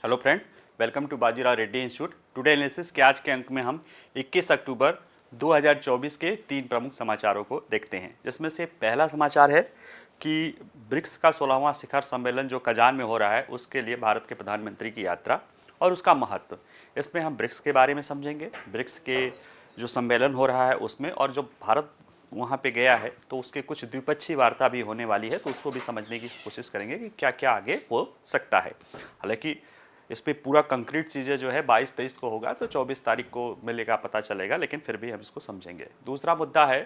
Hello friend, welcome to Bajirao Reddy institute. Today analysis के आज के अंक में हम 21 अक्टूबर 2024 के 3 प्रमुख समाचारों को देखते हैं, जिसमें से पहला समाचार है कि ब्रिक्स का 16वां शिखर सम्मेलन जो कजान में हो रहा है उसके लिए भारत के प्रधानमंत्री की यात्रा और उसका महत्व। इसमें हम ब्रिक्स के बारे में समझेंगे, ब्रिक्स के जो सम्मेलन हो रहा है उसमें, और जो भारत वहाँ पे गया है तो उसके कुछ द्विपक्षीय वार्ता भी होने वाली है, तो उसको भी समझने की कोशिश करेंगे कि क्या क्या आगे हो सकता है। हालांकि इस पर पूरा कंक्रीट चीज़ें जो है 22-23 को होगा, तो 24 तारीख को मिलेगा, पता चलेगा, लेकिन फिर भी हम इसको समझेंगे। दूसरा मुद्दा है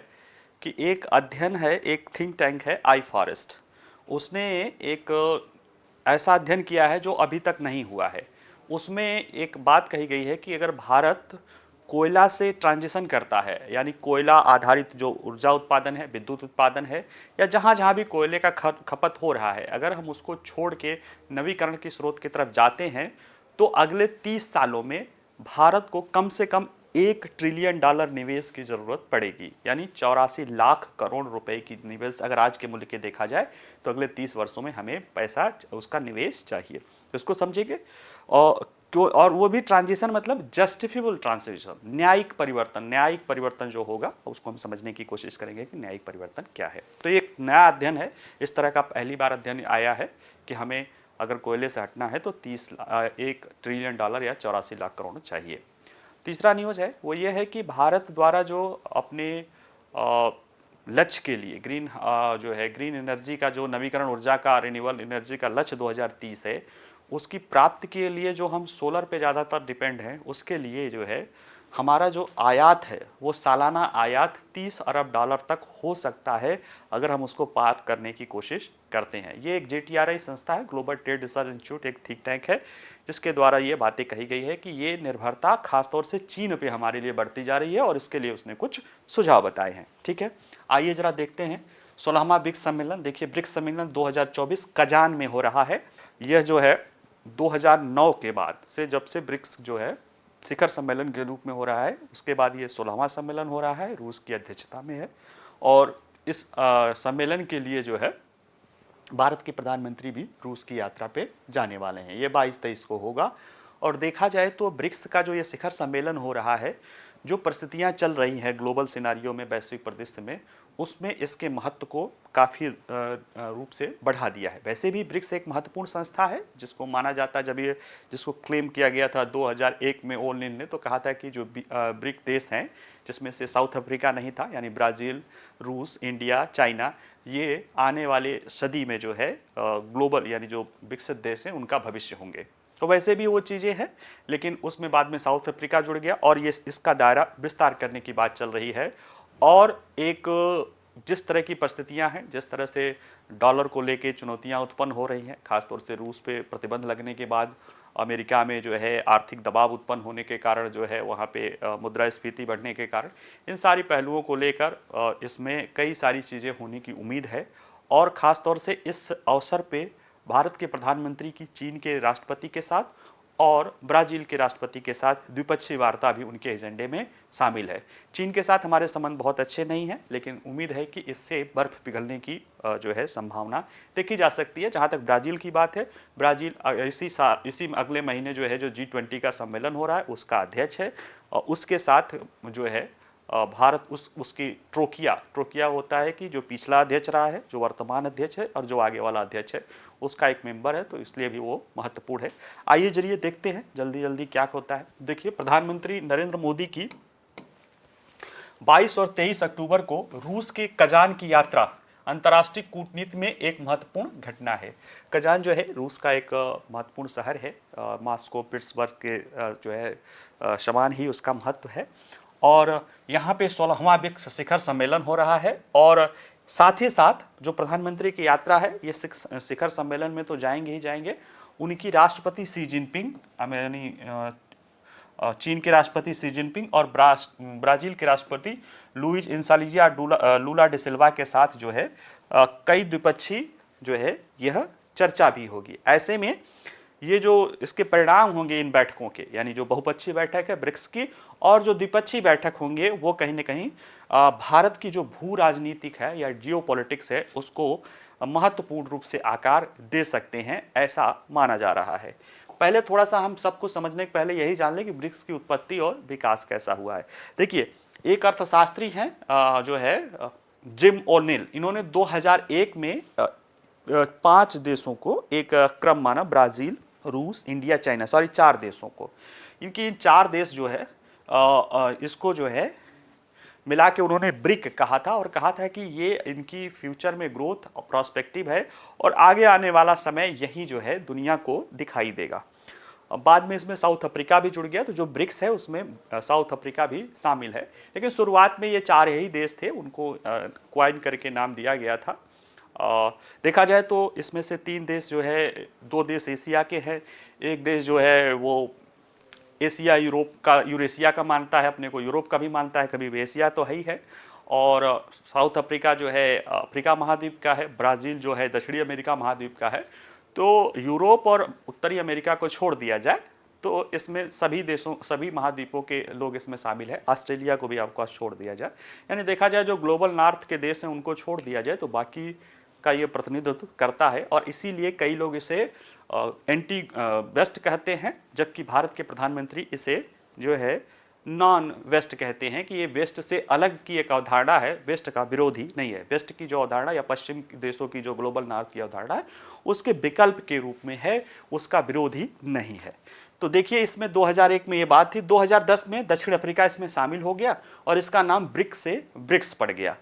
कि एक अध्ययन है, एक थिंक टैंक है आई फॉरेस्ट, उसने एक ऐसा अध्ययन किया है जो अभी तक नहीं हुआ है। उसमें एक बात कही गई है कि अगर भारत कोयला से ट्रांजिशन करता है, यानी कोयला आधारित जो ऊर्जा उत्पादन है, विद्युत उत्पादन है, या जहाँ जहाँ भी कोयले का खपत हो रहा है, अगर हम उसको छोड़ के नवीकरण के स्रोत की तरफ जाते हैं तो अगले 30 सालों में भारत को कम से कम $1 ट्रिलियन निवेश की जरूरत पड़ेगी, यानी 84 लाख करोड़ रुपए की निवेश अगर आज के मूल्य के देखा जाए तो अगले 30 वर्षों में हमें पैसा उसका निवेश चाहिए। तो इसको समझेंगे। और वो भी ट्रांजिशन मतलब जस्टिफिएबल ट्रांजिशन, न्यायिक परिवर्तन जो होगा उसको हम समझने की कोशिश करेंगे कि न्यायिक परिवर्तन क्या है। तो एक नया अध्ययन है, इस तरह का पहली बार अध्ययन आया है कि हमें अगर कोयले से हटना है तो $1 ट्रिलियन या 84 लाख करोड़ चाहिए। तीसरा न्यूज़ है वो ये है कि भारत द्वारा जो अपने लक्ष्य के लिए ग्रीन एनर्जी का, जो नवीकरण ऊर्जा का, रिन्यूएबल एनर्जी का लक्ष्य 2030 है, उसकी प्राप्ति के लिए जो हम सोलर पे ज़्यादातर डिपेंड हैं, उसके लिए जो है हमारा जो आयात है वो सालाना आयात $30 अरब तक हो सकता है अगर हम उसको पार करने की कोशिश करते हैं। ये एक JTRI संस्था है, ग्लोबल ट्रेड रिसर्च इंस्टीट्यूट, एक थिंक टैंक है, जिसके द्वारा ये बातें कही गई है कि ये निर्भरता खासतौर से चीन पे हमारे लिए बढ़ती जा रही है, और इसके लिए उसने कुछ सुझाव बताए हैं। ठीक है, आइए जरा देखते हैं 16वां ब्रिक्स सम्मेलन। देखिए, ब्रिक्स सम्मेलन 2024 कजान में हो रहा है। यह जो है 2009 के बाद से, जब से ब्रिक्स जो है शिखर सम्मेलन के रूप में हो रहा है, उसके बाद ये 16वां सम्मेलन हो रहा है, रूस की अध्यक्षता में है। और इस सम्मेलन के लिए जो है भारत के प्रधानमंत्री भी रूस की यात्रा पे जाने वाले हैं। ये 22-23 को होगा। और देखा जाए तो ब्रिक्स का जो ये शिखर सम्मेलन हो रहा है, जो परिस्थितियां चल रही हैं ग्लोबल सिनारियो में, वैश्विक परिदृश्य में, उसमें इसके महत्व को काफ़ी रूप से बढ़ा दिया है। वैसे भी ब्रिक्स एक महत्वपूर्ण संस्था है, जिसको माना जाता है, जब ये जिसको क्लेम किया गया था 2001 में ओलिन ने, तो कहा था कि जो ब्रिक देश हैं, जिसमें से साउथ अफ्रीका नहीं था, यानी ब्राज़ील, रूस, इंडिया, चाइना, ये आने वाले सदी में जो है ग्लोबल यानी जो विकसित देश हैं उनका भविष्य होंगे। तो वैसे भी वो चीज़ें हैं, लेकिन उसमें बाद में साउथ अफ्रीका जुड़ गया और ये इसका दायरा विस्तार करने की बात चल रही है। और एक जिस तरह की परिस्थितियां हैं, जिस तरह से डॉलर को लेके चुनौतियां उत्पन्न हो रही हैं, खासतौर से रूस पे प्रतिबंध लगने के बाद, अमेरिका में जो है आर्थिक दबाव उत्पन्न होने के कारण, जो है वहाँ पे मुद्रास्फीति बढ़ने के कारण, इन सारी पहलुओं को लेकर इसमें कई सारी चीज़ें होने की उम्मीद है। और ख़ास तौर से इस अवसर पे भारत के प्रधानमंत्री की चीन के राष्ट्रपति के साथ और ब्राज़ील के राष्ट्रपति के साथ द्विपक्षीय वार्ता भी उनके एजेंडे में शामिल है। चीन के साथ हमारे संबंध बहुत अच्छे नहीं हैं, लेकिन उम्मीद है कि इससे बर्फ़ पिघलने की जो है संभावना देखी जा सकती है। जहाँ तक ब्राज़ील की बात है, ब्राज़ील इसी अगले महीने जो है जो G20 का सम्मेलन हो रहा है उसका अध्यक्ष है, और उसके साथ जो है भारत उसकी ट्रोकिया होता है कि जो पिछला अध्यक्ष रहा है, जो वर्तमान अध्यक्ष है, और जो आगे वाला अध्यक्ष है उसका एक मेंबर है, तो इसलिए भी वो महत्वपूर्ण है। आइए जरिए देखते हैं जल्दी क्या होता है। देखिए, प्रधानमंत्री नरेंद्र मोदी की 22 और 23 अक्टूबर को रूस के कजान की यात्रा अंतर्राष्ट्रीय कूटनीति में एक महत्वपूर्ण घटना है। कजान जो है रूस का एक महत्वपूर्ण शहर है, मॉस्को, पिट्सबर्ग के जो है समान ही उसका महत्व है। और यहाँ पे 16वां ब्रिक्स शिखर सम्मेलन हो रहा है, और साथ ही साथ जो प्रधानमंत्री की यात्रा है, ये शिखर सम्मेलन में तो जाएंगे ही जाएंगे। उनकी राष्ट्रपति शी जिनपिंग, यानी चीन के राष्ट्रपति शी जिनपिंग और ब्राज़ील के राष्ट्रपति लुइज इनासीओ लूला डा सिल्वा के साथ जो है कई द्विपक्षीय जो है यह चर्चा भी होगी। ऐसे में ये जो इसके परिणाम होंगे इन बैठकों के, यानी जो बहुपक्षीय बैठक है ब्रिक्स की और जो द्विपक्षीय बैठक होंगे, वो कहीं न कहीं भारत की जो भू राजनीतिक है या जियोपॉलिटिक्स है उसको महत्वपूर्ण रूप से आकार दे सकते हैं, ऐसा माना जा रहा है। पहले थोड़ा सा हम सबको समझने के पहले यही जान लें कि ब्रिक्स की उत्पत्ति और विकास कैसा हुआ है। देखिए, एक अर्थशास्त्री हैं जो है जिम ओ'नील, इन्होंने 2001 में 5 देशों को एक क्रम माना, ब्राज़ील, रूस, इंडिया, चाइना, सॉरी 4 देशों को। इनकी इन 4 देश जो है इसको जो है मिला के उन्होंने ब्रिक कहा था और कहा था कि ये इनकी फ्यूचर में ग्रोथ प्रोस्पेक्टिव है और आगे आने वाला समय यही जो है दुनिया को दिखाई देगा। बाद में इसमें साउथ अफ्रीका भी जुड़ गया, तो जो ब्रिक्स है उसमें साउथ अफ्रीका भी शामिल है। लेकिन शुरुआत में ये 4 ही देश थे, उनको क्वाइन करके नाम दिया गया था। देखा जाए तो इसमें से 3 देश जो है, 2 देश एशिया के हैं, एक देश जो है वो एशिया यूरोप का, यूरेशिया का मानता है, अपने को यूरोप का भी मानता है, कभी भी एशिया तो है ही है। और साउथ अफ्रीका जो है अफ्रीका महाद्वीप का है, ब्राज़ील जो है दक्षिणी अमेरिका महाद्वीप का है। तो यूरोप और उत्तरी अमेरिका को छोड़ दिया जाए तो इसमें सभी देशों, सभी महाद्वीपों के लोग इसमें शामिल है। ऑस्ट्रेलिया को भी आपको छोड़ दिया जाए, यानी देखा जाए जो ग्लोबल नॉर्थ के देश हैं उनको छोड़ दिया जाए तो बाकी का ये प्रतिनिधित्व करता है। और इसीलिए कई लोग इसे एंटी वेस्ट कहते हैं, जबकि भारत के प्रधानमंत्री इसे जो है नॉन वेस्ट कहते हैं कि ये वेस्ट से अलग की एक अवधारणा है, वेस्ट का विरोधी नहीं है। वेस्ट की जो अवधारणा या पश्चिम देशों की जो ग्लोबल नॉर्थ की अवधारणा है उसके विकल्प के रूप में है, उसका विरोधी नहीं है। तो देखिए, इसमें 2001 में ये बात थी, 2010 में दक्षिण अफ्रीका इसमें शामिल हो गया और इसका नाम ब्रिक्स से ब्रिक्स पड़ गया।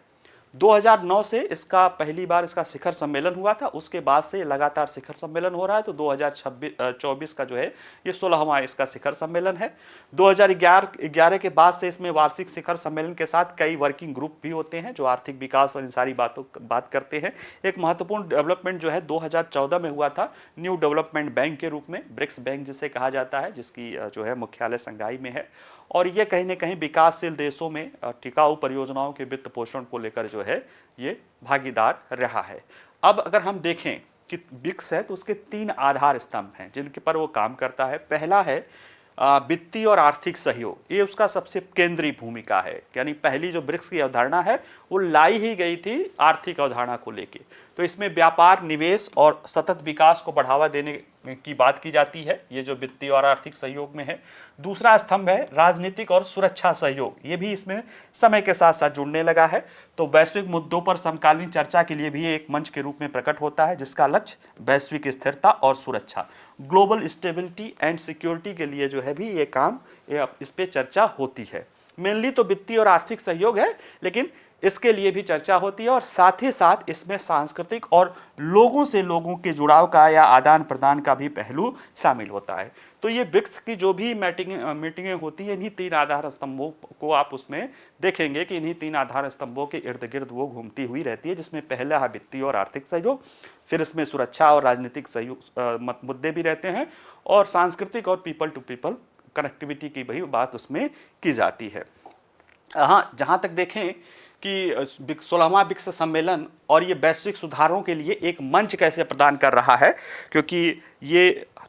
2009 से इसका पहली बार इसका शिखर सम्मेलन हुआ था, उसके बाद से लगातार शिखर सम्मेलन हो रहा है। तो 2024 का जो है ये 16वां इसका शिखर सम्मेलन है। 2011 के बाद से इसमें वार्षिक शिखर सम्मेलन के साथ कई वर्किंग ग्रुप भी होते हैं जो आर्थिक विकास और इन सारी बात करते हैं। एक महत्वपूर्ण डेवलपमेंट जो है 2014 में हुआ था, न्यू डेवलपमेंट बैंक के रूप में, ब्रिक्स बैंक जिसे कहा जाता है, जिसकी जो है मुख्यालय शंघाई में है। और ये कहीं न कहीं विकासशील देशों में टिकाऊ परियोजनाओं के वित्त पोषण को लेकर जो है ये भागीदार रहा है। अब अगर हम देखें कि ब्रिक्स है तो उसके 3 आधार स्तंभ हैं जिनके पर वो काम करता है। पहला है वित्तीय और आर्थिक सहयोग, ये उसका सबसे केंद्रीय भूमिका है। यानी पहली जो ब्रिक्स की अवधारणा है वो लाई ही गई थी आर्थिक अवधारणा को लेके। तो इसमें व्यापार, निवेश और सतत विकास को बढ़ावा देने की बात की जाती है, ये जो वित्तीय और आर्थिक सहयोग में है। दूसरा स्तंभ है राजनीतिक और सुरक्षा सहयोग, ये भी इसमें समय के साथ साथ जुड़ने लगा है। तो वैश्विक मुद्दों पर समकालीन चर्चा के लिए भी एक मंच के रूप में प्रकट होता है जिसका लक्ष्य वैश्विक स्थिरता और सुरक्षा, ग्लोबल स्टेबिलिटी एंड सिक्योरिटी के लिए जो है भी ये काम, इस पे चर्चा होती है। मेनली तो वित्तीय और आर्थिक सहयोग है, लेकिन इसके लिए भी चर्चा होती है और साथ ही साथ इसमें सांस्कृतिक और लोगों से लोगों के जुड़ाव का या आदान प्रदान का भी पहलू शामिल होता है। तो ये ब्रिक्स की जो भी मीटिंगें होती हैं, इन्हीं 3 आधार स्तंभों को आप उसमें देखेंगे कि इन्हीं 3 आधार स्तंभों के इर्द गिर्द वो घूमती हुई रहती है, जिसमें पहला है वित्तीय और आर्थिक सहयोग, फिर इसमें सुरक्षा और राजनीतिक सहयोग मुद्दे भी रहते हैं और सांस्कृतिक और पीपल टू पीपल कनेक्टिविटी की भी बात उसमें की जाती है। हाँ, जहाँ तक देखें कि 16वां ब्रिक्स सम्मेलन और ये वैश्विक सुधारों के लिए एक मंच कैसे प्रदान कर रहा है, क्योंकि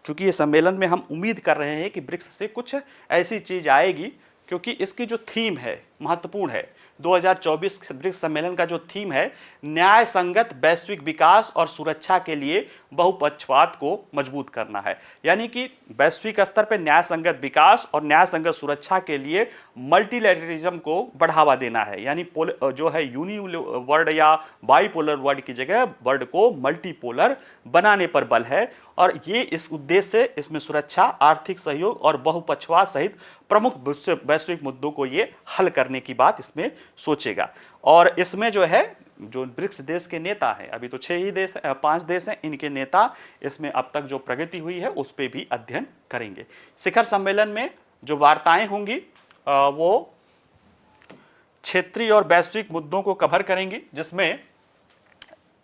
चूंकि ये सम्मेलन में हम उम्मीद कर रहे हैं कि ब्रिक्स से कुछ ऐसी चीज़ आएगी, क्योंकि इसकी जो थीम है महत्वपूर्ण है। 2024 ब्रिक्स सम्मेलन का जो थीम है, न्याय संगत वैश्विक विकास और सुरक्षा के लिए बहुपक्षवाद को मजबूत करना है। यानी कि वैश्विक स्तर पर न्याय संगत विकास और न्याय संगत सुरक्षा के लिए मल्टीलैटरलिज्म को बढ़ावा देना है। यानी जो है यूनि वर्ल्ड या बाईपोलर वर्ल्ड की जगह वर्ल्ड को मल्टीपोलर बनाने पर बल है। और ये इस उद्देश्य से इसमें सुरक्षा, आर्थिक सहयोग और बहुपक्षवाद सहित प्रमुख वैश्विक मुद्दों को ये हल करने की बात इसमें सोचेगा। और इसमें जो है जो ब्रिक्स देश के नेता हैं, अभी तो 5 देश हैं, इनके नेता इसमें अब तक जो प्रगति हुई है उस पर भी अध्ययन करेंगे। शिखर सम्मेलन में जो वार्ताएं होंगी वो क्षेत्रीय और वैश्विक मुद्दों को कवर करेंगी, जिसमें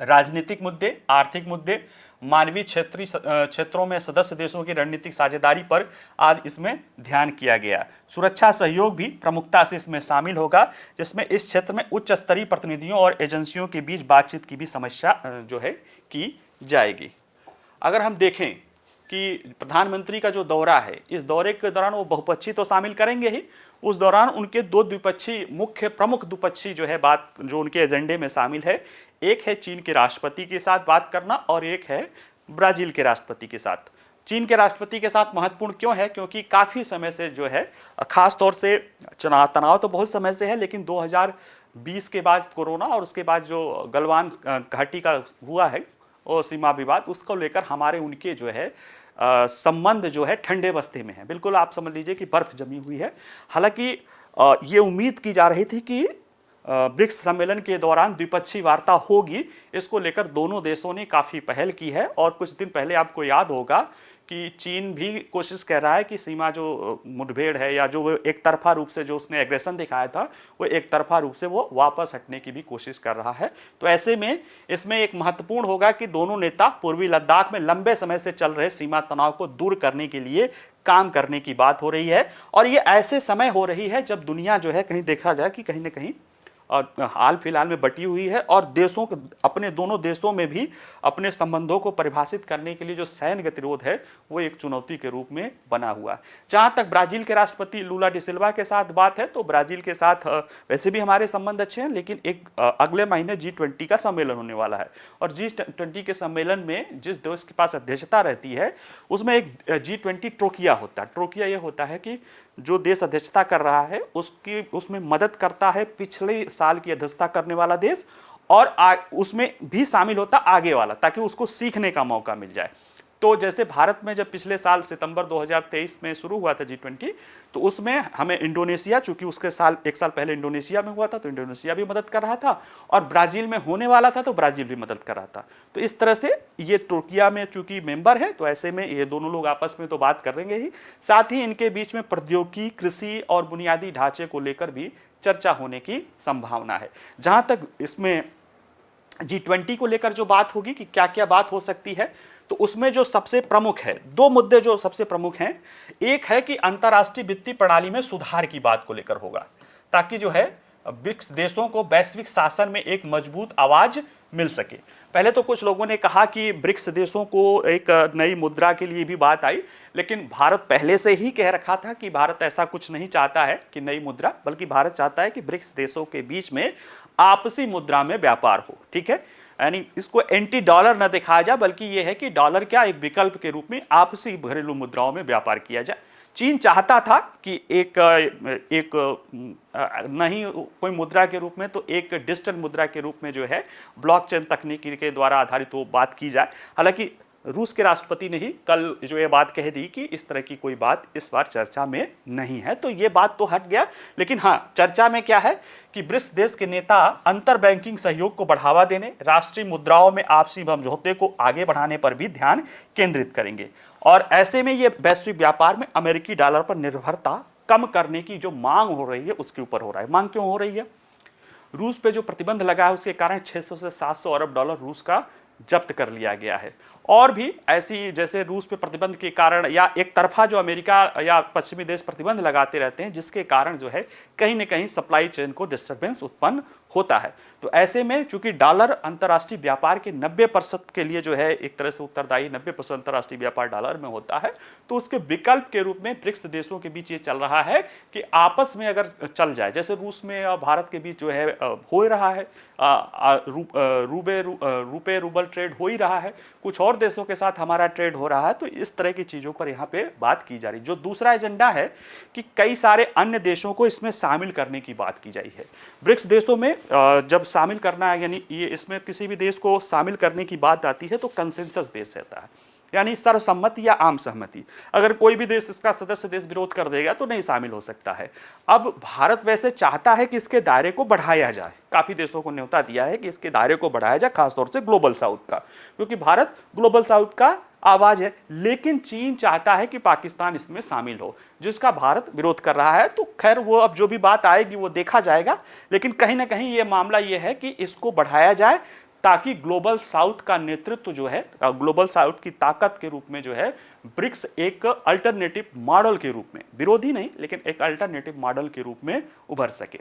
राजनीतिक मुद्दे, आर्थिक मुद्दे, मानवीय क्षेत्रों में सदस्य देशों की रणनीतिक साझेदारी पर आज इसमें ध्यान किया गया। सुरक्षा सहयोग भी प्रमुखता से इसमें शामिल होगा, जिसमें इस क्षेत्र में उच्च स्तरीय प्रतिनिधियों और एजेंसियों के बीच बातचीत की भी समस्या जो है की जाएगी। अगर हम देखें कि प्रधानमंत्री का जो दौरा है, इस दौरे के दौरान वो बहुपक्षीय तो शामिल करेंगे ही, उस दौरान उनके 2 द्विपक्षीय मुख्य प्रमुख द्विपक्षीय जो है बात जो उनके एजेंडे में शामिल है, एक है चीन के राष्ट्रपति के साथ बात करना और एक है ब्राजील के राष्ट्रपति के साथ। चीन के राष्ट्रपति के साथ महत्वपूर्ण क्यों है? क्योंकि काफ़ी समय से जो है, खास तौर से तनाव तो बहुत समय से है, लेकिन 2020 के बाद कोरोना और उसके बाद जो गलवान घाटी का हुआ है और सीमा विवाद, उसको लेकर हमारे उनके जो है संबंध जो है ठंडे बस्ते में है। बिल्कुल आप समझ लीजिए कि बर्फ जमी हुई है। हालांकि ये उम्मीद की जा रही थी कि ब्रिक्स सम्मेलन के दौरान द्विपक्षीय वार्ता होगी, इसको लेकर दोनों देशों ने काफ़ी पहल की है। और कुछ दिन पहले आपको याद होगा कि चीन भी कोशिश कर रहा है कि सीमा जो मुठभेड़ है या जो वो एक तरफा रूप से जो उसने एग्रेशन दिखाया था, वो एक तरफा रूप से वो वापस हटने की भी कोशिश कर रहा है। तो ऐसे में इसमें एक महत्वपूर्ण होगा कि दोनों नेता पूर्वी लद्दाख में लंबे समय से चल रहे सीमा तनाव को दूर करने के लिए काम करने की बात हो रही है। और ये ऐसे समय हो रही है जब दुनिया जो है, कहीं देखा जाए कि कहीं ना कहीं हाल फिलहाल में बटी हुई है और देशों के, अपने दोनों देशों में भी अपने संबंधों को परिभाषित करने के लिए जो सैन्य गतिरोध है वो एक चुनौती के रूप में बना हुआ है। जहां तक ब्राजील के राष्ट्रपति लूला डी सिल्वा के साथ बात है, तो ब्राजील के साथ वैसे भी हमारे संबंध अच्छे हैं, लेकिन एक अगले महीने G20 का सम्मेलन होने वाला है। और G20 के सम्मेलन में जिस देश के पास अध्यक्षता रहती है, उसमें एक G20 ट्रोकिया होता है। ट्रोकिया ये होता है कि जो देश अध्यक्षता कर रहा है उसमें मदद करता है पिछले साल की अध्यक्षता करने वाला देश, और उसमें भी शामिल होता आगे वाला, ताकि उसको सीखने का मौका मिल जाए। तो जैसे भारत में जब पिछले साल सितंबर 2023 में शुरू हुआ था G20, तो उसमें हमें इंडोनेशिया, चूंकि उसके एक साल पहले इंडोनेशिया में हुआ था, तो इंडोनेशिया भी मदद कर रहा था, और ब्राजील में होने वाला था तो ब्राजील भी मदद कर रहा था। तो इस तरह से ये तुर्किया में चूंकि मेंबर है, तो ऐसे में ये दोनों लोग आपस में तो बात करेंगे ही, साथ ही इनके बीच में प्रौद्योगिकी, कृषि और बुनियादी ढांचे को लेकर भी चर्चा होने की संभावना है। जहां तक इसमें G20 को लेकर जो बात होगी कि क्या क्या बात हो सकती है, तो उसमें जो सबसे प्रमुख है, दो मुद्दे जो सबसे प्रमुख हैं, एक है कि अंतर्राष्ट्रीय वित्तीय प्रणाली में सुधार की बात को लेकर होगा, ताकि जो है ब्रिक्स देशों को वैश्विक शासन में एक मजबूत आवाज मिल सके। पहले तो कुछ लोगों ने कहा कि ब्रिक्स देशों को एक नई मुद्रा के लिए भी बात आई, लेकिन भारत पहले से ही कह रखा था कि भारत ऐसा कुछ नहीं चाहता है कि नई मुद्रा, बल्कि भारत चाहता है कि ब्रिक्स देशों के बीच में आपसी मुद्रा में व्यापार हो। ठीक है, यानी इसको एंटी डॉलर न दिखाया जाए, बल्कि यह है कि डॉलर क्या एक विकल्प के रूप में आपसी घरेलू मुद्राओं में व्यापार किया जाए। चीन चाहता था कि एक नहीं कोई मुद्रा के रूप में, तो एक डिजिटल मुद्रा के रूप में जो है ब्लॉकचेन तकनीकी के द्वारा आधारित वो बात की जाए। हालांकि रूस के राष्ट्रपति ने ही कल जो ये बात कह दी कि इस तरह की कोई बात इस बार चर्चा में नहीं है, तो ये बात तो हट गया। लेकिन हाँ, चर्चा में क्या है कि ब्रिक्स देश के नेता अंतर बैंकिंग सहयोग को बढ़ावा देने, राष्ट्रीय मुद्राओं में आपसी समझौते को आगे बढ़ाने पर भी ध्यान केंद्रित करेंगे। और ऐसे में ये वैश्विक व्यापार में अमेरिकी डॉलर पर निर्भरता कम करने की जो मांग हो रही है उसके ऊपर हो रहा है। मांग क्यों हो रही है? रूस पे जो प्रतिबंध लगा है उसके कारण 600 से 700 अरब डॉलर रूस का जब्त कर लिया गया है। और भी ऐसी, जैसे रूस पे प्रतिबंध के कारण या एक तरफा जो अमेरिका या पश्चिमी देश प्रतिबंध लगाते रहते हैं, जिसके कारण जो है कहीं न कहीं सप्लाई चेन को डिस्टर्बेंस उत्पन्न होता है। तो ऐसे में चूंकि डॉलर अंतर्राष्ट्रीय व्यापार के 90% के लिए जो है एक तरह से उत्तरदायी, 90% अंतर्राष्ट्रीय व्यापार डॉलर में होता है, तो उसके विकल्प के रूप में ब्रिक्स देशों के बीच ये चल रहा है कि आपस में अगर चल जाए, जैसे रूस में और भारत के बीच जो है हो रहा है, रुपए रूबल ट्रेड हो ही रहा है, कुछ और देशों के साथ हमारा ट्रेड हो रहा है, तो इस तरह की चीज़ों पर यहाँ पे बात की जा रही। जो दूसरा एजेंडा है कि कई सारे अन्य देशों को इसमें शामिल करने की बात की जाई है। ब्रिक्स देशों में जब शामिल करना है, यानी ये इसमें किसी भी देश को शामिल करने की बात आती है तो कंसेंसस बेस रहता है, यानी सर्वसम्मति या आम सहमति। अगर कोई भी देश, इसका सदस्य देश विरोध कर देगा तो नहीं शामिल हो सकता है। अब भारत वैसे चाहता है कि इसके दायरे को बढ़ाया जाए, काफ़ी देशों को न्योता दिया है कि इसके दायरे को बढ़ाया जाए, खासतौर से ग्लोबल साउथ का, क्योंकि भारत ग्लोबल साउथ का आवाज़ है। लेकिन चीन चाहता है कि पाकिस्तान इसमें शामिल हो, जिसका भारत विरोध कर रहा है। तो खैर वो अब जो भी बात आएगी वो देखा जाएगा, लेकिन कहीं ना कहीं ये मामला ये है कि इसको बढ़ाया जाए, ताकि ग्लोबल साउथ का नेतृत्व जो है, ग्लोबल साउथ की ताकत के रूप में जो है ब्रिक्स एक अल्टरनेटिव मॉडल के रूप में, विरोधी नहीं लेकिन एक अल्टरनेटिव मॉडल के रूप में उभर सके।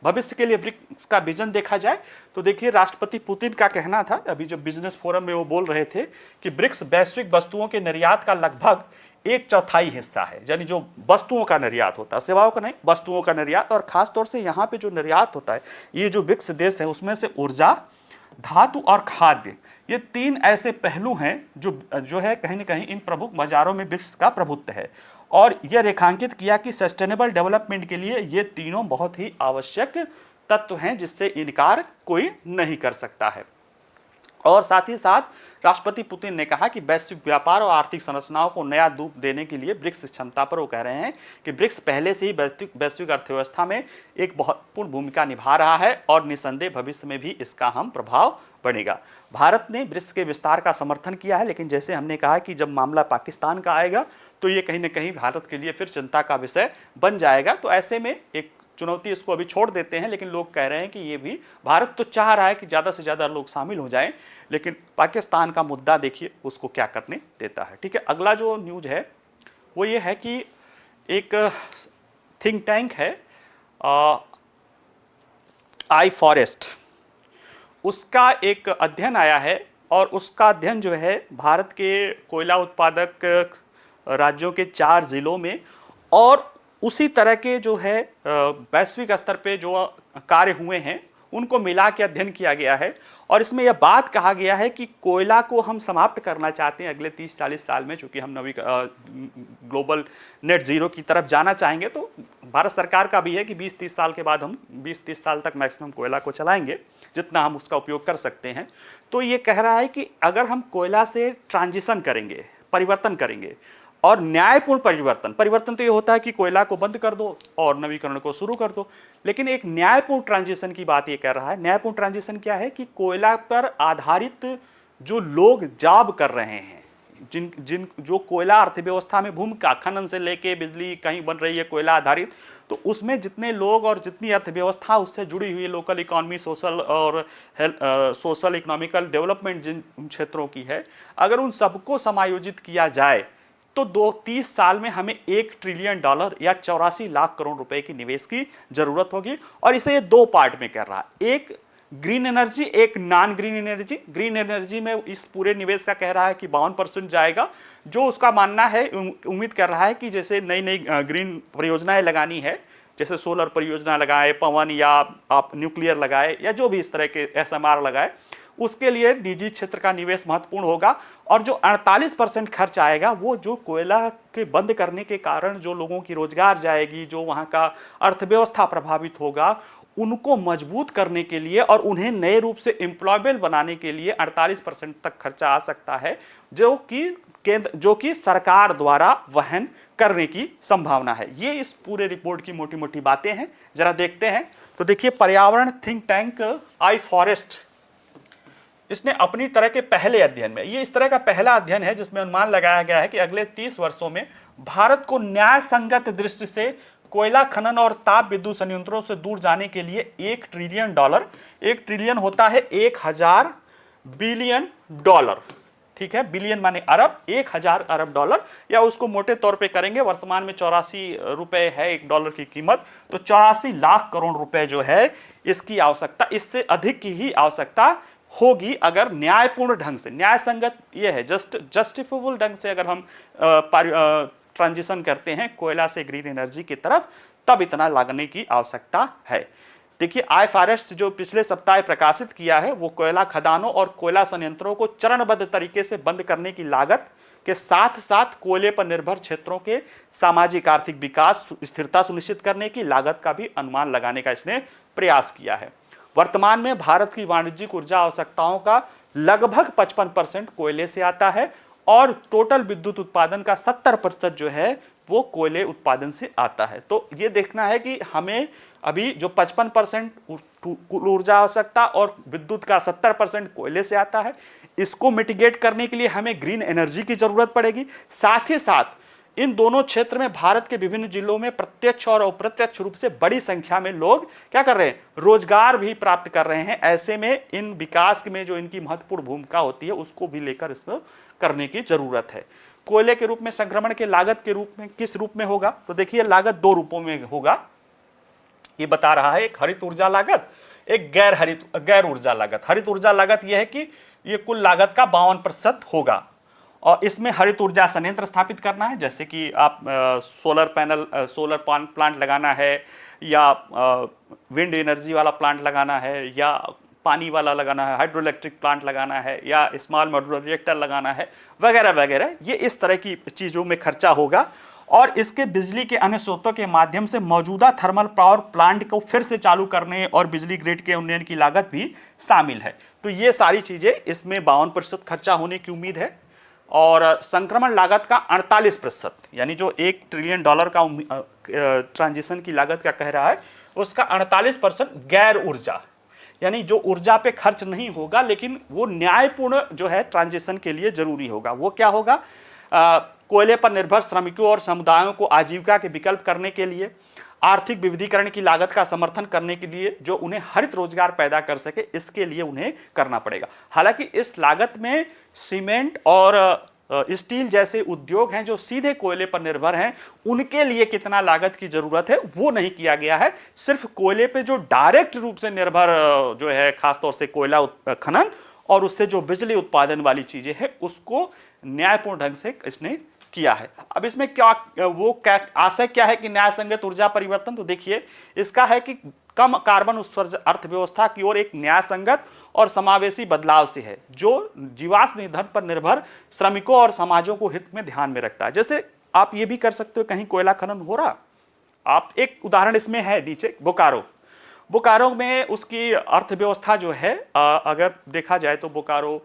भविष्य के लिए ब्रिक्स का विजन देखा जाए तो देखिए, राष्ट्रपति पुतिन का कहना था अभी जो बिजनेस फोरम में वो बोल रहे थे कि ब्रिक्स वैश्विक वस्तुओं के निर्यात का लगभग 1/4 हिस्सा है, यानी जो वस्तुओं का निर्यात होता है, सेवाओं का नहीं, वस्तुओं का निर्यात। और खासतौर से यहाँ पे जो निर्यात होता है, ये जो ब्रिक्स देश है उसमें से ऊर्जा, धातु और खाद्य, ये तीन ऐसे पहलू हैं जो है कहीं ना कहीं इन प्रमुख बाजारों में ब्रिक्स का प्रभुत्व है। और यह रेखांकित किया कि सस्टेनेबल डेवलपमेंट के लिए ये तीनों बहुत ही आवश्यक तत्व हैं जिससे इनकार कोई नहीं कर सकता है। और साथ ही साथ राष्ट्रपति पुतिन ने कहा कि वैश्विक व्यापार और आर्थिक संरचनाओं को नया रूप देने के लिए ब्रिक्स क्षमता पर वो कह रहे हैं कि ब्रिक्स पहले से ही वैश्विक अर्थव्यवस्था में एक महत्वपूर्ण भूमिका निभा रहा है और निसंदेह भविष्य में भी इसका हम प्रभाव बढ़ेगा। भारत ने ब्रिक्स के विस्तार का समर्थन किया है, लेकिन जैसे हमने कहा कि जब मामला पाकिस्तान का आएगा तो ये कहीं ना कहीं भारत के लिए फिर चिंता का विषय बन जाएगा। तो ऐसे में एक चुनौती, इसको अभी छोड़ देते हैं, लेकिन लोग कह रहे हैं कि ये भी भारत तो चाह रहा है कि ज़्यादा से ज़्यादा लोग शामिल हो जाएं, लेकिन पाकिस्तान का मुद्दा देखिए उसको क्या करने देता है। ठीक है, अगला जो न्यूज़ है वो ये है कि एक थिंक टैंक है आई फॉरेस्ट, उसका एक अध्ययन आया है और उसका अध्ययन जो है भारत के कोयला उत्पादक राज्यों के 4 जिलों में और उसी तरह के जो है वैश्विक स्तर पे जो कार्य हुए हैं उनको मिला के अध्ययन किया गया है। और इसमें यह बात कहा गया है कि कोयला को हम समाप्त करना चाहते हैं अगले 30-40 साल में, चूँकि हम ग्लोबल नेट ज़ीरो की तरफ जाना चाहेंगे। तो भारत सरकार का भी है कि 20-30 साल के बाद हम 20-30 साल तक मैक्सिमम कोयला को चलाएंगे, जितना हम उसका उपयोग कर सकते हैं। तो ये कह रहा है कि अगर हम कोयला से ट्रांजिशन करेंगे, परिवर्तन करेंगे और न्यायपूर्ण परिवर्तन तो ये होता है कि कोयला को बंद कर दो और नवीकरण को शुरू कर दो, लेकिन एक न्यायपूर्ण ट्रांजिशन की बात ये कर रहा है। न्यायपूर्ण ट्रांजिशन क्या है कि कोयला पर आधारित जो लोग जॉब कर रहे हैं, जो कोयला अर्थव्यवस्था में भूमिका, खनन से लेके बिजली कहीं बन रही है कोयला आधारित, तो उसमें जितने लोग और जितनी अर्थव्यवस्था उससे जुड़ी हुई है, लोकल इकोनॉमी, सोशल और सोशल इकोनॉमिकल डेवलपमेंट जिन क्षेत्रों की है, अगर उन सबको समायोजित किया जाए तो 30 साल में हमें $1 ट्रिलियन या 84 लाख करोड़ रुपए की निवेश की जरूरत होगी। और इसे ये 2 पार्ट में कर रहा है, एक ग्रीन एनर्जी, एक non green energy. Green energy में इस पूरे निवेश का कह रहा है कि 52% जाएगा, जो उसका मानना है, उम्मीद कर रहा है कि जैसे नई नई ग्रीन परियोजनाएं लगानी है, जैसे सोलर परियोजना लगाए, पवन या आप न्यूक्लियर लगाए या जो भी इस तरह के SMR लगाए, उसके लिए निजी क्षेत्र का निवेश महत्वपूर्ण होगा। और जो 48% खर्च आएगा वो जो कोयला के बंद करने के कारण जो लोगों की रोजगार जाएगी, जो वहाँ का अर्थव्यवस्था प्रभावित होगा, उनको मजबूत करने के लिए और उन्हें नए रूप से एम्प्लॉयबल बनाने के लिए 48% तक खर्चा आ सकता है, जो कि सरकार द्वारा वहन करने की संभावना है। ये इस पूरे रिपोर्ट की मोटी मोटी बातें हैं, जरा देखते हैं। तो देखिए, पर्यावरण थिंक टैंक आई फॉरेस्ट, इसने अपनी तरह के पहले अध्ययन में, ये इस तरह का पहला अध्ययन है जिसमें अनुमान लगाया गया है कि अगले 30 वर्षों में भारत को न्याय संगत दृष्टि से कोयला खनन और ताप विद्युत संयंत्रों से दूर जाने के लिए $1 ट्रिलियन, 1 ट्रिलियन होता है 1000 बिलियन डॉलर, ठीक है, बिलियन माने अरब, 1000 अरब डॉलर, या उसको मोटे तौर पे करेंगे, वर्तमान में 84 रुपए है $1 की कीमत, तो 84 लाख करोड़ रुपए जो है इसकी आवश्यकता, इससे अधिक की ही आवश्यकता होगी अगर न्यायपूर्ण ढंग से, न्याय संगत ये है, जस्टिफेबल ढंग से अगर हम ट्रांजिशन करते हैं कोयला से ग्रीन एनर्जी की तरफ, तब इतना लागने की आवश्यकता है। देखिए, आई फॉरेस्ट जो पिछले सप्ताह प्रकाशित किया है वो कोयला खदानों और कोयला संयंत्रों को चरणबद्ध तरीके से बंद करने की लागत के साथ साथ कोयले पर निर्भर क्षेत्रों के सामाजिक आर्थिक विकास, स्थिरता सुनिश्चित करने की लागत का भी अनुमान लगाने का इसने प्रयास किया है। वर्तमान में भारत की वाणिज्यिक ऊर्जा आवश्यकताओं का लगभग 55% कोयले से आता है और टोटल विद्युत उत्पादन का 70% जो है वो कोयले उत्पादन से आता है। तो ये देखना है कि हमें अभी जो 55% ऊर्जा आवश्यकता और विद्युत का 70% कोयले से आता है, इसको मिटिगेट करने के लिए हमें ग्रीन एनर्जी की जरूरत पड़ेगी। साथ ही साथ इन दोनों क्षेत्र में भारत के विभिन्न जिलों में प्रत्यक्ष और अप्रत्यक्ष रूप से बड़ी संख्या में लोग क्या कर रहे हैं, रोजगार भी प्राप्त कर रहे हैं। ऐसे में इन विकास में जो इनकी महत्वपूर्ण भूमिका होती है उसको भी लेकर इसको करने की जरूरत है। कोयले के रूप में संक्रमण के लागत के रूप में किस रूप में होगा, तो देखिए लागत 2 रूपों में होगा, ये बता रहा है, एक हरित ऊर्जा लागत, एक गैर ऊर्जा लागत। हरित ऊर्जा लागत यह है कि ये कुल लागत का 52% होगा और इसमें हरित ऊर्जा संयंत्र स्थापित करना है, जैसे कि आप सोलर प्लांट लगाना है या विंड एनर्जी वाला प्लांट लगाना है या पानी वाला लगाना है, हाइड्रो इलेक्ट्रिक प्लांट लगाना है या स्मॉल मॉड्यूलर रिएक्टर लगाना है वगैरह वगैरह, ये इस तरह की चीज़ों में खर्चा होगा। और इसके बिजली के अन्य स्रोतों के माध्यम से मौजूदा थर्मल पावर प्लांट को फिर से चालू करने और बिजली ग्रिड के उन्नयन की लागत भी शामिल है। तो ये सारी चीज़ें इसमें 52% खर्चा होने की उम्मीद है। और संक्रमण लागत का 48%, यानी जो $1 ट्रिलियन का ट्रांजिशन की लागत का कह रहा है, उसका 48% गैर ऊर्जा, यानी जो ऊर्जा पे खर्च नहीं होगा लेकिन वो न्यायपूर्ण जो है ट्रांजिशन के लिए जरूरी होगा। वो क्या होगा? कोयले पर निर्भर श्रमिकों और समुदायों को आजीविका के विकल्प करने के लिए, आर्थिक विविधीकरण की लागत का समर्थन करने के लिए, जो उन्हें हरित रोजगार पैदा कर सके, इसके लिए उन्हें करना पड़ेगा। हालांकि इस लागत में सीमेंट और स्टील जैसे उद्योग हैं जो सीधे कोयले पर निर्भर हैं, उनके लिए कितना लागत की जरूरत है वो नहीं किया गया है। सिर्फ कोयले पे जो डायरेक्ट रूप से निर्भर जो है, खासतौर से कोयला खनन और उससे जो बिजली उत्पादन वाली चीजें हैं, उसको न्यायपूर्ण ढंग से इसने किया है। अब इसमें क्या आशय क्या है कि न्याय संगत ऊर्जा परिवर्तन? तो देखिए, इसका है कि कम कार्बन उत्सर्जन अर्थव्यवस्था की ओर एक न्याय संगत और समावेशी बदलाव से है, जो जीवाश्म ईंधन पर निर्भर श्रमिकों और समाजों को हित में ध्यान में रखता है। जैसे आप ये भी कर सकते हो, कहीं कोयला खनन हो रहा, आप एक उदाहरण इसमें है नीचे, बोकारो में उसकी अर्थव्यवस्था जो है, अगर देखा जाए तो बोकारो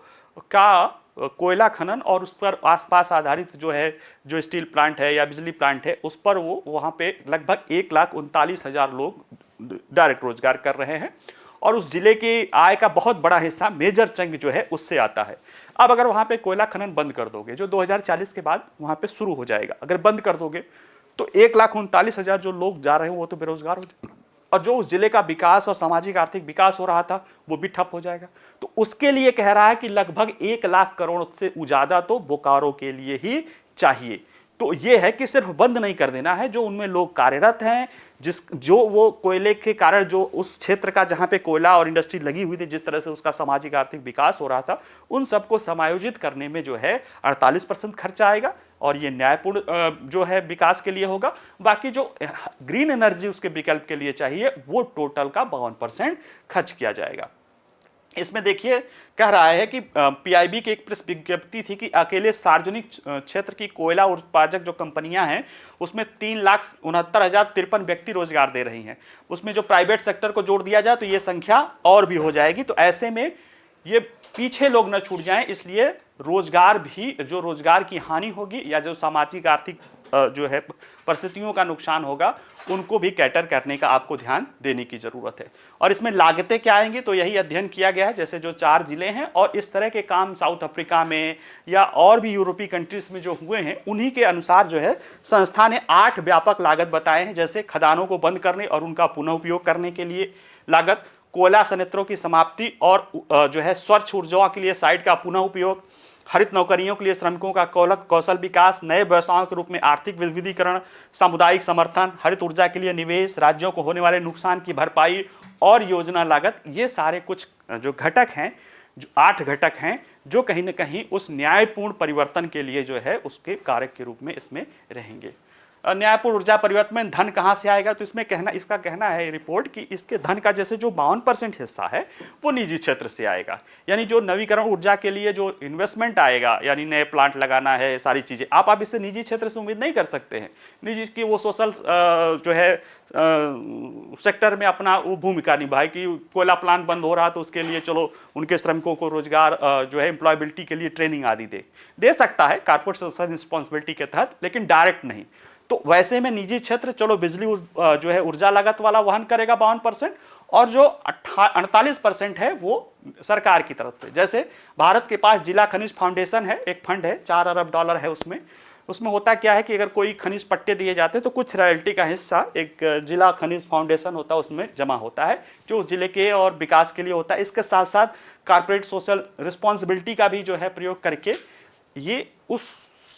का कोयला खनन और उस पर आसपास आधारित जो है, जो स्टील प्लांट है या बिजली प्लांट है, उस पर वो वहाँ पे लगभग 1,39,000 लोग डायरेक्ट रोजगार कर रहे हैं और उस जिले की आय का बहुत बड़ा हिस्सा, मेजर चंक जो है, उससे आता है। अब अगर वहाँ पे कोयला खनन बंद कर दोगे, जो 2040 के बाद वहाँ पे शुरू हो जाएगा, अगर बंद कर दोगे तो 1,39,000 जो लोग जा रहे हैं वो तो बेरोजगार हो जाएंगे, और जो उस जिले का विकास और सामाजिक आर्थिक विकास हो रहा था वो भी ठप हो जाएगा। तो उसके लिए कह रहा है कि लगभग 1 लाख करोड़ से ज्यादा तो बोकारो के लिए ही चाहिए। तो ये है कि सिर्फ बंद नहीं कर देना है, जो उनमें लोग कार्यरत हैं, जो वो कोयले के कारण जो उस क्षेत्र का जहाँ पे कोयला और इंडस्ट्री लगी हुई थी, जिस तरह से उसका सामाजिक आर्थिक विकास हो रहा था, उन सबको समायोजित करने में जो है 48% खर्चा आएगा और ये न्यायपूर्ण जो है विकास के लिए होगा। बाकी जो ग्रीन एनर्जी उसके विकल्प के लिए चाहिए, वो टोटल का 52% खर्च किया जाएगा। इसमें देखिए, कह रहा है कि पीआईबी की एक प्रेस विज्ञप्ति थी कि अकेले सार्वजनिक क्षेत्र की कोयला उत्पादक जो कंपनियां हैं, उसमें 3,69,053 व्यक्ति रोजगार दे रही हैं। उसमें जो प्राइवेट सेक्टर को जोड़ दिया जाए तो ये संख्या और भी हो जाएगी। तो ऐसे में ये पीछे लोग न छूट जाएं, इसलिए रोजगार भी, जो रोजगार की हानि होगी या जो सामाजिक आर्थिक जो है परिस्थितियों का नुकसान होगा, उनको भी कैटर करने का आपको ध्यान देने की जरूरत है। और इसमें लागतें क्या आएंगी, तो यही अध्ययन किया गया है। जैसे जो 4 जिले हैं और इस तरह के काम साउथ अफ्रीका में या और भी यूरोपीय कंट्रीज में जो हुए हैं, उन्हीं के अनुसार जो है संस्था ने 8 व्यापक लागत बताए हैं। जैसे खदानों को बंद करने और उनका पुनः उपयोग करने के लिए लागत, कोयला संयंत्रों की समाप्ति और जो है स्वच्छ ऊर्जा के लिए साइट का पुनः उपयोग, हरित नौकरियों के लिए श्रमिकों का कौशल विकास, नए व्यवसायों के रूप में आर्थिक विविधीकरण, सामुदायिक समर्थन, हरित ऊर्जा के लिए निवेश, राज्यों को होने वाले नुकसान की भरपाई और योजना लागत। ये सारे कुछ जो घटक हैं, जो 8 घटक हैं, जो कहीं ना कहीं उस न्यायपूर्ण परिवर्तन के लिए जो है उसके कारक के रूप में इसमें रहेंगे। न्यायपूर्ण ऊर्जा परिवर्तन में धन कहाँ से आएगा, तो इसमें इसका कहना है रिपोर्ट कि इसके धन का जैसे जो 52% हिस्सा है वो निजी क्षेत्र से आएगा। यानी जो नवीकरण ऊर्जा के लिए जो इन्वेस्टमेंट आएगा, यानी नए प्लांट लगाना है, सारी चीज़ें, आप इससे निजी क्षेत्र से उम्मीद नहीं कर सकते हैं। निजी की वो सोशल जो है सेक्टर में अपना वो भूमिका निभाए कि कोयला प्लांट बंद हो रहा तो उसके लिए चलो उनके श्रमिकों को रोजगार जो है एम्प्लॉयबिलिटी के लिए ट्रेनिंग आदि दे सकता है कारपोरेट सोशल रिस्पॉन्सिबिलिटी के तहत, लेकिन डायरेक्ट नहीं। तो वैसे में निजी क्षेत्र चलो बिजली जो है ऊर्जा लागत वाला वहन करेगा 52%, और जो 48% है वो सरकार की तरफ से। जैसे भारत के पास जिला खनिज फाउंडेशन है, एक फंड है, $4 अरब है उसमें होता क्या है कि अगर कोई खनिज पट्टे दिए जाते हैं तो कुछ रॉयल्टी का हिस्सा एक जिला खनिज फाउंडेशन होता है, उसमें जमा होता है, जो उस जिले के और विकास के लिए होता है। इसके साथ साथ कारपोरेट सोशल रिस्पॉन्सिबिलिटी का भी जो है प्रयोग करके ये उस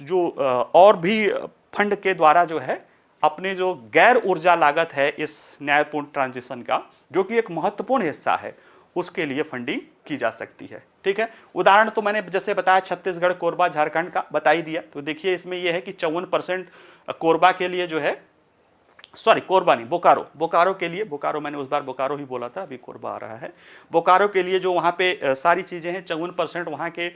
जो और भी फंड के द्वारा जो है अपने जो गैर ऊर्जा लागत है इस न्यायपूर्ण ट्रांजिशन का, जो कि एक महत्वपूर्ण हिस्सा है, उसके लिए फंडिंग की जा सकती है। ठीक है, उदाहरण तो मैंने जैसे बताया छत्तीसगढ़, कोरबा, झारखंड का बता ही दिया। तो देखिए इसमें यह है कि 54% कोरबा के लिए जो है सॉरी कोरबा नहीं, बोकारो, बोकारो के लिए, बोकारो मैंने उस बार बोकारो ही बोला था, अभी कोरबा आ रहा है। बोकारो के लिए जो वहाँ पे सारी चीज़ें हैं, 54% वहाँ के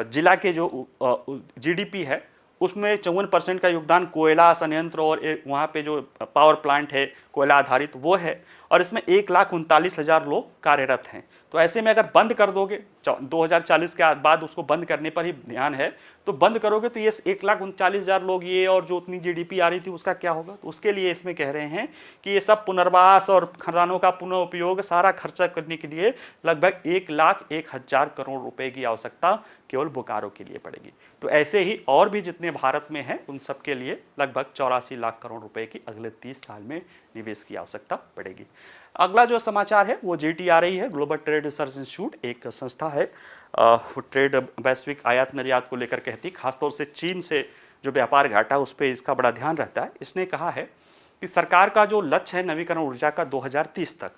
जिला के जो जीडीपी है उसमें 54% का योगदान कोयला संयंत्र और वहाँ पे जो पावर प्लांट है कोयला आधारित वो है, और इसमें 1,39,000 लोग कार्यरत हैं। तो ऐसे में अगर बंद कर दोगे, 2040 के बाद उसको बंद करने पर ही ध्यान है, तो बंद करोगे तो ये 1,39,000 लोग ये और जो उतनी जीडीपी आ रही थी उसका क्या होगा। तो उसके लिए इसमें कह रहे हैं कि ये सब पुनर्वास और खदानों का पुनः उपयोग सारा खर्चा करने के लिए लगभग 1,01,000 करोड़ रुपए की आवश्यकता केवल बोकारो के लिए पड़ेगी। तो ऐसे ही और भी जितने भारत में हैं उन सब के लिए लगभग 84 लाख करोड़ रुपए की अगले 30 साल में निवेश की आवश्यकता पड़ेगी। अगला जो समाचार है वो GTRI है, ग्लोबल ट्रेड रिसर्च इंस्टीट्यूट, एक संस्था है, ट्रेड वैश्विक आयात निर्यात को लेकर कहती, खासतौर से चीन से जो व्यापार घाटा उस पर इसका बड़ा ध्यान रहता है। इसने कहा है कि सरकार का जो लक्ष्य है नवीकरण ऊर्जा का 2030 तक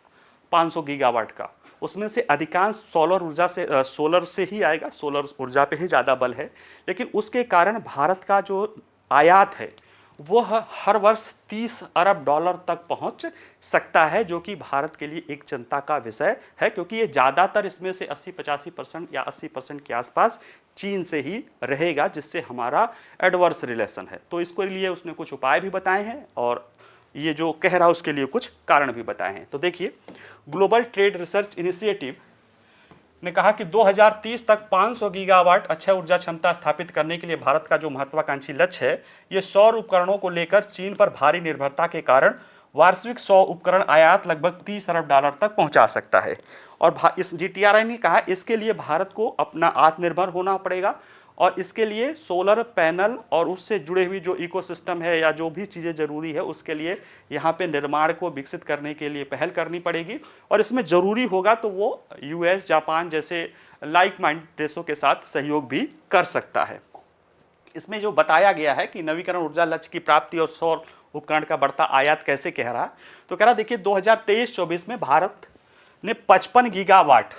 500 गीगावाट का, उसमें से अधिकांश सोलर से ही आएगा, सोलर ऊर्जा पे ही ज़्यादा बल है। लेकिन उसके कारण भारत का जो आयात है वो हर वर्ष 30 अरब डॉलर तक पहुंच सकता है, जो कि भारत के लिए एक चिंता का विषय है, क्योंकि ये ज़्यादातर इसमें से 80-85% या 80% के आसपास चीन से ही रहेगा, जिससे हमारा एडवर्स रिलेशन है। तो इसके लिए उसने कुछ उपाय भी बताए हैं और ये जो कह रहा है उसके लिए कुछ कारण भी बताए हैं। तो देखिए, ग्लोबल ट्रेड रिसर्च इनिशिएटिव ने कहा कि 2030 तक 500 गीगावाट अक्षय ऊर्जा क्षमता स्थापित करने के लिए भारत का जो महत्वाकांक्षी लक्ष्य है, ये सौर उपकरणों को लेकर चीन पर भारी निर्भरता के कारण वार्षिक 100 उपकरण आयात लगभग 30 अरब डॉलर तक पहुंचा सकता है। और इस GTRI ने कहा इसके लिए भारत को अपना आत्मनिर्भर होना पड़ेगा, और इसके लिए सोलर पैनल और उससे जुड़े हुए जो इकोसिस्टम है या जो भी चीज़ें ज़रूरी है उसके लिए यहाँ पे निर्माण को विकसित करने के लिए पहल करनी पड़ेगी। और इसमें ज़रूरी होगा तो वो US, जापान जैसे लाइक माइंड देशों के साथ सहयोग भी कर सकता है। इसमें जो बताया गया है कि नवीकरण ऊर्जा लक्ष्य की प्राप्ति और सौर उपकरण का बढ़ता आयात कैसे कह रहा, तो कह रहा देखिए 2023-24 में भारत ने 55 गीगावाट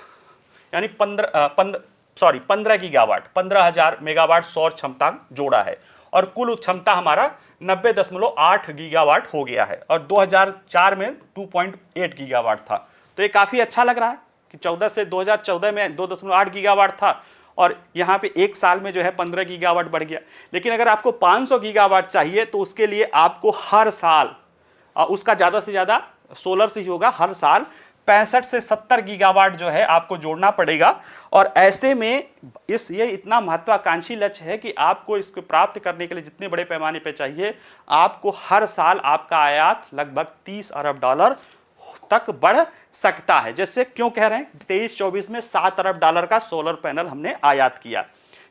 यानी 15 गीगावाट 15,000 मेगावाट सौर क्षमता जोड़ा है, और कुल क्षमता हमारा 90.8 गीगावाट हो गया है, और 2004 में 2.8 गीगावाट था। तो ये काफ़ी अच्छा लग रहा है कि 14 से 2014 में 2.8 गीगावाट था, और यहाँ पे एक साल में जो है 15 गीगावाट बढ़ गया। लेकिन अगर आपको 500 गीगावाट चाहिए तो उसके लिए आपको हर साल उसका ज़्यादा से ज़्यादा सोलर से ही होगा, हर साल 65 से 70 गीगावाट जो है आपको जोड़ना पड़ेगा। और ऐसे में ये इतना महत्वाकांक्षी लक्ष्य है कि आपको इसको प्राप्त करने के लिए जितने बड़े पैमाने पे चाहिए, आपको हर साल आपका आयात लगभग 30 अरब डॉलर तक बढ़ सकता है। जैसे क्यों कह रहे हैं, 23-24 में 7 अरब डॉलर का सोलर पैनल हमने आयात किया,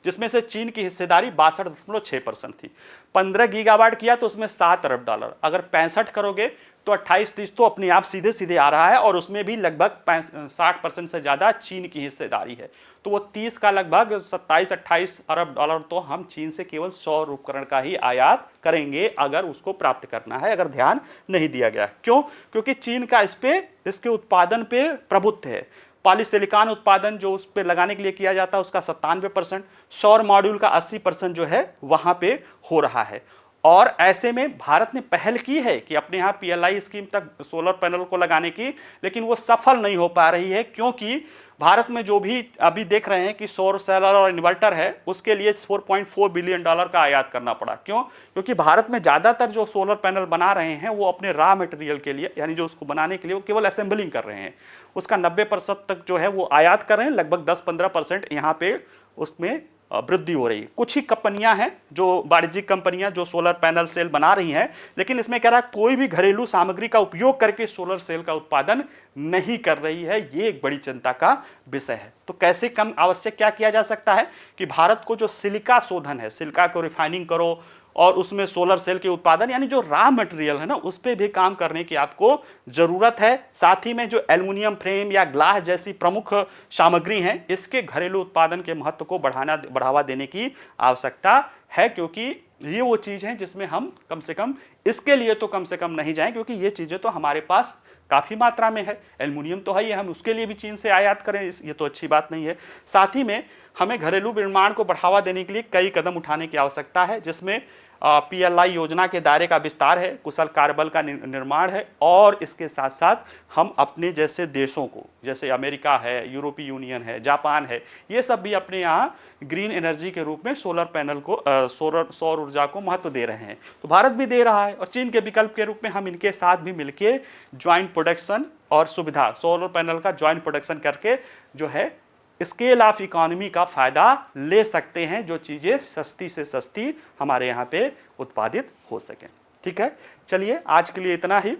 जिसमें से चीन की हिस्सेदारी 62.6% थी। 15 गीगावाट किया तो उसमें 7 अरब डॉलर, अगर 65 करोगे तो 28-30 तो अपने आप सीधे सीधे आ रहा है, और उसमें भी लगभग 60% से ज़्यादा चीन की हिस्सेदारी है। तो वो 30 का लगभग 27-28 अरब डॉलर तो हम चीन से केवल सौर उपकरण का ही आयात करेंगे अगर उसको प्राप्त करना है, अगर ध्यान नहीं दिया गया। क्यों? क्योंकि चीन का इसके उत्पादन पे प्रभुत्व है। पॉलीसिलिकॉन उत्पादन जो उस पर लगाने के लिए किया जाता है उसका 97%, सौर मॉड्यूल का 80% जो है वहाँ पे हो रहा है। और ऐसे में भारत ने पहल की है कि अपने यहाँ PLI स्कीम तक सोलर पैनल को लगाने की, लेकिन वो सफल नहीं हो पा रही है, क्योंकि भारत में जो भी अभी देख रहे हैं कि सौर सेल और इन्वर्टर है उसके लिए 4.4 बिलियन डॉलर का आयात करना पड़ा। क्यों? क्योंकि भारत में ज़्यादातर जो सोलर पैनल बना रहे हैं वो अपने रॉ मटेरियल के लिए, यानी जो उसको बनाने के लिए वो केवल असेंबलिंग कर रहे हैं, उसका 90% तक जो है वो आयात कर रहे हैं, लगभग 10-15% यहाँ पे उसमें वृद्धि हो रही है। कुछ ही कंपनियां हैं जो वाणिज्यिक कंपनियां जो सोलर पैनल सेल बना रही हैं, लेकिन इसमें कह रहा है कोई भी घरेलू सामग्री का उपयोग करके सोलर सेल का उत्पादन नहीं कर रही है। ये एक बड़ी चिंता का विषय है। तो कैसे कम आवश्यक क्या किया जा सकता है कि भारत को जो सिलिका शोधन है, सिलिका को रिफाइनिंग करो और उसमें सोलर सेल के उत्पादन यानी जो रॉ मटेरियल है ना उस पर भी काम करने की आपको ज़रूरत है। साथ ही में जो एल्युमिनियम फ्रेम या ग्लास जैसी प्रमुख सामग्री हैं इसके घरेलू उत्पादन के महत्व को बढ़ावा देने की आवश्यकता है, क्योंकि ये वो चीज़ है जिसमें हम कम से कम इसके लिए तो कम से कम नहीं जाएं, क्योंकि ये चीज़ें तो हमारे पास काफ़ी मात्रा में है। एल्युमिनियम तो है ही, हम उसके लिए भी चीन से आयात करें ये तो अच्छी बात नहीं है। साथ ही में हमें घरेलू निर्माण को बढ़ावा देने के लिए कई कदम उठाने की आवश्यकता है, जिसमें PLI योजना के दायरे का विस्तार है, कुशल कार्यबल का निर्माण है, और इसके साथ साथ हम अपने जैसे देशों को, जैसे अमेरिका है, यूरोपीय यूनियन है, जापान है, ये सब भी अपने यहाँ ग्रीन एनर्जी के रूप में सोलर पैनल को सौर ऊर्जा को महत्व दे रहे हैं। तो भारत भी दे रहा है, और चीन के विकल्प के रूप में हम इनके साथ भी मिलके ज्वाइंट प्रोडक्शन और सुविधा, सोलर पैनल का ज्वाइंट प्रोडक्शन करके जो है स्केल ऑफ इकोनॉमी का फ़ायदा ले सकते हैं, जो चीज़ें सस्ती से सस्ती हमारे यहाँ पे उत्पादित हो सकें। ठीक है, चलिए आज के लिए इतना ही।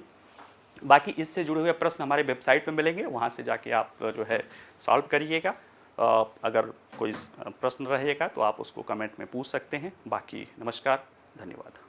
बाकी इससे जुड़े हुए प्रश्न हमारे वेबसाइट पे मिलेंगे, वहाँ से जाके आप जो है सॉल्व करिएगा। अगर कोई प्रश्न रहेगा तो आप उसको कमेंट में पूछ सकते हैं। बाकी नमस्कार, धन्यवाद।